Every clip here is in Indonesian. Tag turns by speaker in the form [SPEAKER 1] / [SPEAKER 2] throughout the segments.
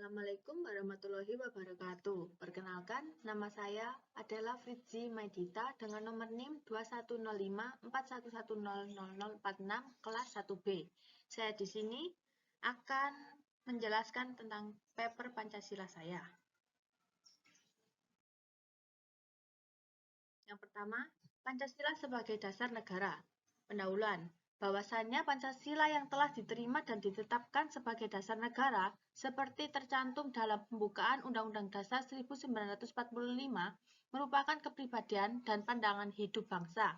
[SPEAKER 1] Assalamualaikum warahmatullahi wabarakatuh. Perkenalkan, nama saya adalah Fritzi Maidita dengan nomor NIM 210541100046 kelas 1B. Saya di sini akan menjelaskan tentang paper Pancasila saya. Yang pertama, Pancasila sebagai dasar negara. Pendahuluan. Bahwasannya Pancasila yang telah diterima dan ditetapkan sebagai dasar negara seperti tercantum dalam pembukaan Undang-Undang Dasar 1945 merupakan kepribadian dan pandangan hidup bangsa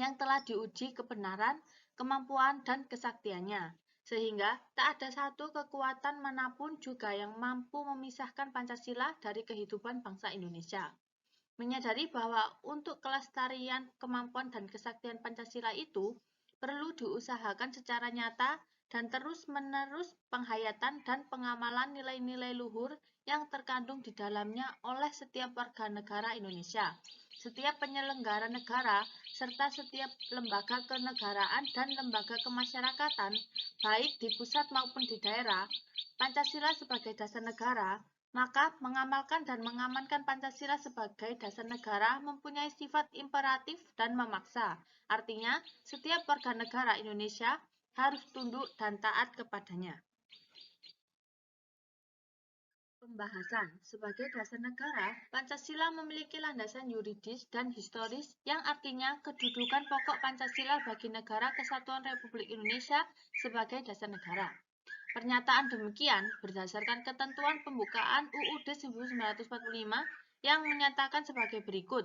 [SPEAKER 1] yang telah diuji kebenaran, kemampuan, dan kesaktiannya, sehingga tak ada satu kekuatan manapun juga yang mampu memisahkan Pancasila dari kehidupan bangsa Indonesia. Menyadari bahwa untuk kelestarian, kemampuan, dan kesaktian Pancasila itu perlu diusahakan secara nyata dan terus-menerus penghayatan dan pengamalan nilai-nilai luhur yang terkandung di dalamnya oleh setiap warga negara Indonesia, setiap penyelenggara negara, serta setiap lembaga kenegaraan dan lembaga kemasyarakatan, baik di pusat maupun di daerah. Pancasila sebagai dasar negara, maka mengamalkan dan mengamankan Pancasila sebagai dasar negara mempunyai sifat imperatif dan memaksa. Artinya, setiap warga negara Indonesia harus tunduk dan taat kepadanya. Pembahasan. Sebagai dasar negara, Pancasila memiliki landasan yuridis dan historis yang artinya kedudukan pokok Pancasila bagi Negara Kesatuan Republik Indonesia sebagai dasar negara. Pernyataan demikian berdasarkan ketentuan pembukaan UUD 1945 yang menyatakan sebagai berikut.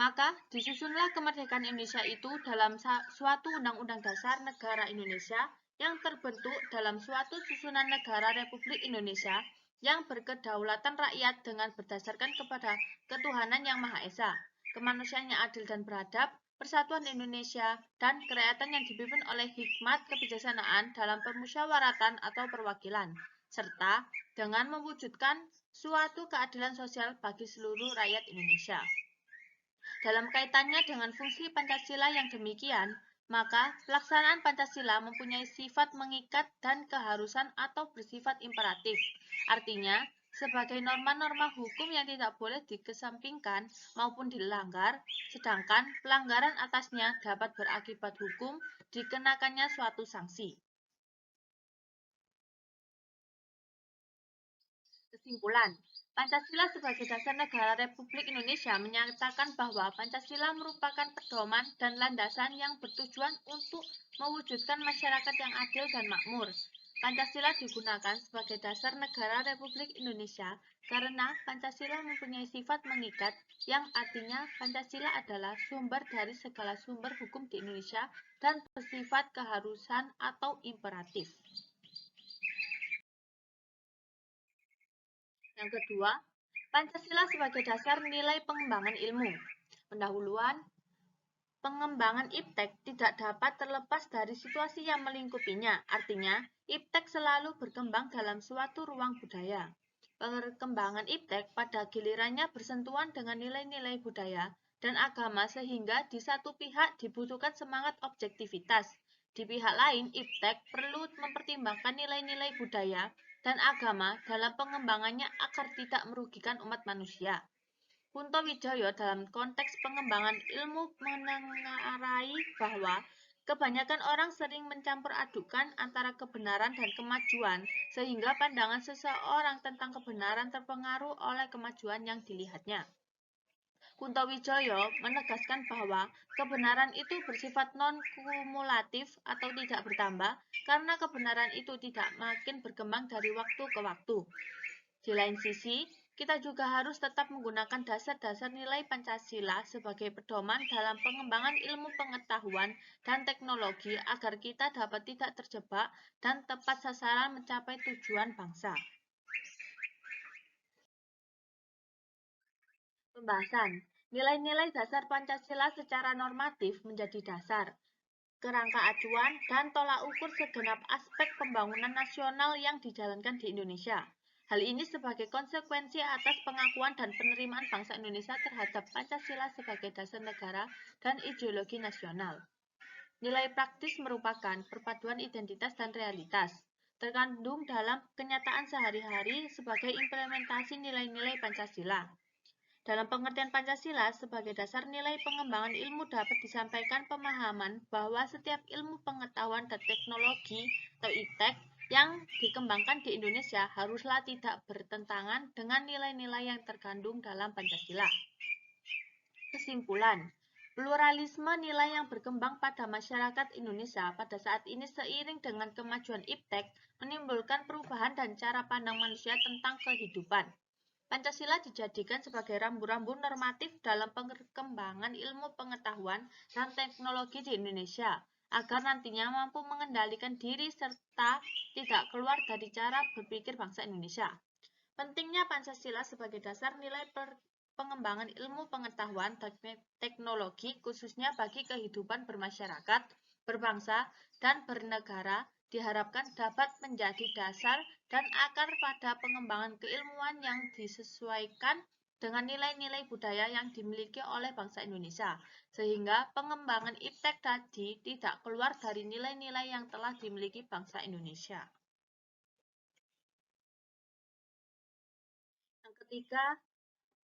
[SPEAKER 1] Maka disusunlah kemerdekaan Indonesia itu dalam suatu Undang-Undang Dasar Negara Indonesia yang terbentuk dalam suatu susunan negara Republik Indonesia yang berkedaulatan rakyat dengan berdasarkan kepada ketuhanan yang Maha Esa, kemanusiaan yang adil dan beradab, persatuan Indonesia, dan kerakyatan yang dipimpin oleh hikmat kebijaksanaan dalam permusyawaratan atau perwakilan, serta dengan mewujudkan suatu keadilan sosial bagi seluruh rakyat Indonesia. Dalam kaitannya dengan fungsi Pancasila yang demikian, maka pelaksanaan Pancasila mempunyai sifat mengikat dan keharusan atau bersifat imperatif. Artinya, sebagai norma-norma hukum yang tidak boleh dikesampingkan maupun dilanggar, sedangkan pelanggaran atasnya dapat berakibat hukum dikenakannya suatu sanksi. Kesimpulan, Pancasila sebagai dasar negara Republik Indonesia menyatakan bahwa Pancasila merupakan pedoman dan landasan yang bertujuan untuk mewujudkan masyarakat yang adil dan makmur. Pancasila digunakan sebagai dasar negara Republik Indonesia karena Pancasila mempunyai sifat mengikat, yang artinya Pancasila adalah sumber dari segala sumber hukum di Indonesia dan bersifat keharusan atau imperatif. Yang kedua, Pancasila sebagai dasar nilai pengembangan ilmu. Pendahuluan, pengembangan iptek tidak dapat terlepas dari situasi yang melingkupinya. Artinya, iptek selalu berkembang dalam suatu ruang budaya. Perkembangan iptek pada gilirannya bersentuhan dengan nilai-nilai budaya dan agama sehingga di satu pihak dibutuhkan semangat objektivitas. Di pihak lain, iptek perlu mempertimbangkan nilai-nilai budaya dan agama dalam pengembangannya agar tidak merugikan umat manusia. Kunto Wijoyo dalam konteks pengembangan ilmu menengarai bahwa kebanyakan orang sering mencampur adukan antara kebenaran dan kemajuan, sehingga pandangan seseorang tentang kebenaran terpengaruh oleh kemajuan yang dilihatnya. Kunto Wijoyo menegaskan bahwa kebenaran itu bersifat non-kumulatif atau tidak bertambah karena kebenaran itu tidak makin berkembang dari waktu ke waktu. Di lain sisi, kita juga harus tetap menggunakan dasar-dasar nilai Pancasila sebagai pedoman dalam pengembangan ilmu pengetahuan dan teknologi agar kita dapat tidak terjebak dan tepat sasaran mencapai tujuan bangsa. Pembahasan. Nilai-nilai dasar Pancasila secara normatif menjadi dasar, kerangka acuan, dan tolak ukur segenap aspek pembangunan nasional yang dijalankan di Indonesia. Hal ini sebagai konsekuensi atas pengakuan dan penerimaan bangsa Indonesia terhadap Pancasila sebagai dasar negara dan ideologi nasional. Nilai praktis merupakan perpaduan identitas dan realitas. terkandung dalam kenyataan sehari-hari sebagai implementasi nilai-nilai Pancasila. Dalam pengertian Pancasila sebagai dasar nilai pengembangan ilmu dapat disampaikan pemahaman bahwa setiap ilmu pengetahuan dan teknologi atau IPTEK yang dikembangkan di Indonesia haruslah tidak bertentangan dengan nilai-nilai yang terkandung dalam Pancasila. Kesimpulan, pluralisme nilai yang berkembang pada masyarakat Indonesia pada saat ini seiring dengan kemajuan IPTEK menimbulkan perubahan dan cara pandang manusia tentang kehidupan. Pancasila dijadikan sebagai rambu-rambu normatif dalam perkembangan ilmu pengetahuan dan teknologi di Indonesia, agar nantinya mampu mengendalikan diri serta tidak keluar dari cara berpikir bangsa Indonesia. Pentingnya Pancasila sebagai dasar nilai pengembangan ilmu pengetahuan dan teknologi khususnya bagi kehidupan bermasyarakat, berbangsa, dan bernegara diharapkan dapat menjadi dasar dan akar pada pengembangan keilmuan yang disesuaikan dengan nilai-nilai budaya yang dimiliki oleh bangsa Indonesia, sehingga pengembangan IPTEK tadi tidak keluar dari nilai-nilai yang telah dimiliki bangsa Indonesia. Yang ketiga,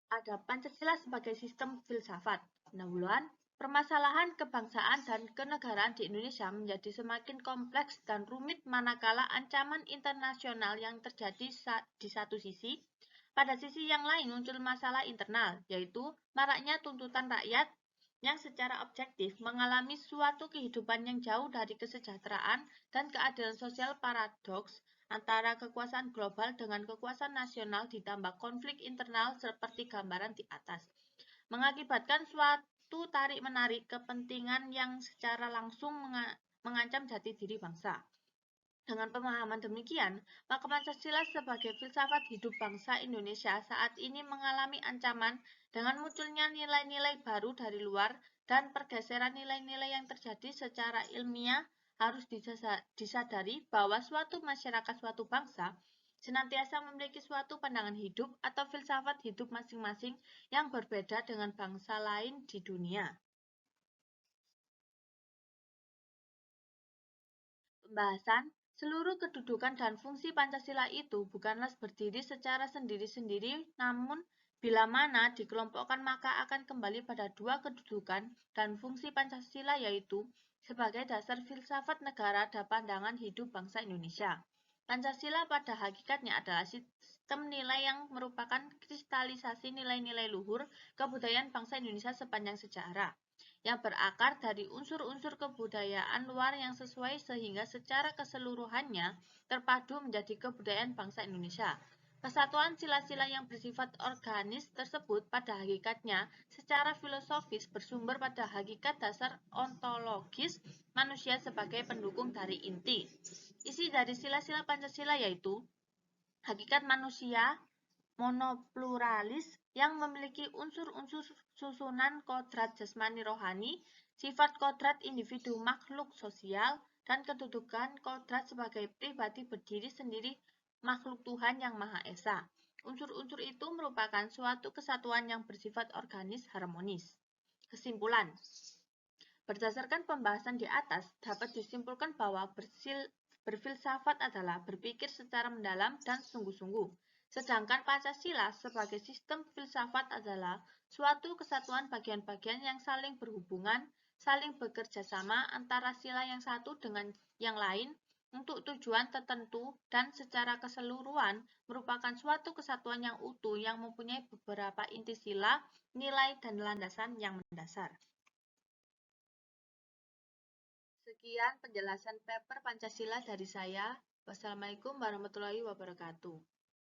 [SPEAKER 1] ada Pancasila sebagai sistem filsafat. Pendahuluan, permasalahan kebangsaan dan kenegaraan di Indonesia menjadi semakin kompleks dan rumit manakala ancaman internasional yang terjadi di satu sisi, pada sisi yang lain muncul masalah internal, yaitu maraknya tuntutan rakyat yang secara objektif mengalami suatu kehidupan yang jauh dari kesejahteraan dan keadilan sosial. Paradoks antara kekuasaan global dengan kekuasaan nasional ditambah konflik internal seperti gambaran di atas, mengakibatkan suatu tarik-menarik kepentingan yang secara langsung mengancam jati diri bangsa. Dengan pemahaman demikian, maka Pancasila sebagai filsafat hidup bangsa Indonesia saat ini mengalami ancaman dengan munculnya nilai-nilai baru dari luar dan pergeseran nilai-nilai yang terjadi secara ilmiah. Harus disadari bahwa suatu masyarakat, suatu bangsa senantiasa memiliki suatu pandangan hidup atau filsafat hidup masing-masing yang berbeda dengan bangsa lain di dunia. Pembahasan, seluruh kedudukan dan fungsi Pancasila itu bukanlah berdiri secara sendiri-sendiri, namun bila mana dikelompokkan maka akan kembali pada dua kedudukan dan fungsi Pancasila, yaitu sebagai dasar filsafat negara dan pandangan hidup bangsa Indonesia. Pancasila pada hakikatnya adalah sistem nilai yang merupakan kristalisasi nilai-nilai luhur kebudayaan bangsa Indonesia sepanjang sejarah, yang berakar dari unsur-unsur kebudayaan luar yang sesuai sehingga secara keseluruhannya terpadu menjadi kebudayaan bangsa Indonesia. Kesatuan sila-sila yang bersifat organis tersebut pada hakikatnya secara filosofis bersumber pada hakikat dasar ontologis manusia sebagai pendukung dari inti. Isi dari sila-sila Pancasila yaitu hakikat manusia monopluralis yang memiliki unsur-unsur susunan kodrat jasmani rohani, sifat kodrat individu makhluk sosial, dan kedudukan kodrat sebagai pribadi berdiri sendiri makhluk Tuhan Yang Maha Esa. Unsur-unsur itu merupakan suatu kesatuan yang bersifat organis harmonis. Kesimpulan, berdasarkan pembahasan di atas, dapat disimpulkan bahwa berfilsafat adalah berpikir secara mendalam dan sungguh-sungguh. Sedangkan Pancasila sebagai sistem filsafat adalah suatu kesatuan bagian-bagian yang saling berhubungan, saling bekerja sama antara sila yang satu dengan yang lain untuk tujuan tertentu dan secara keseluruhan merupakan suatu kesatuan yang utuh yang mempunyai beberapa inti sila, nilai, dan landasan yang mendasar. Sekian penjelasan paper Pancasila dari saya. Wassalamualaikum warahmatullahi wabarakatuh.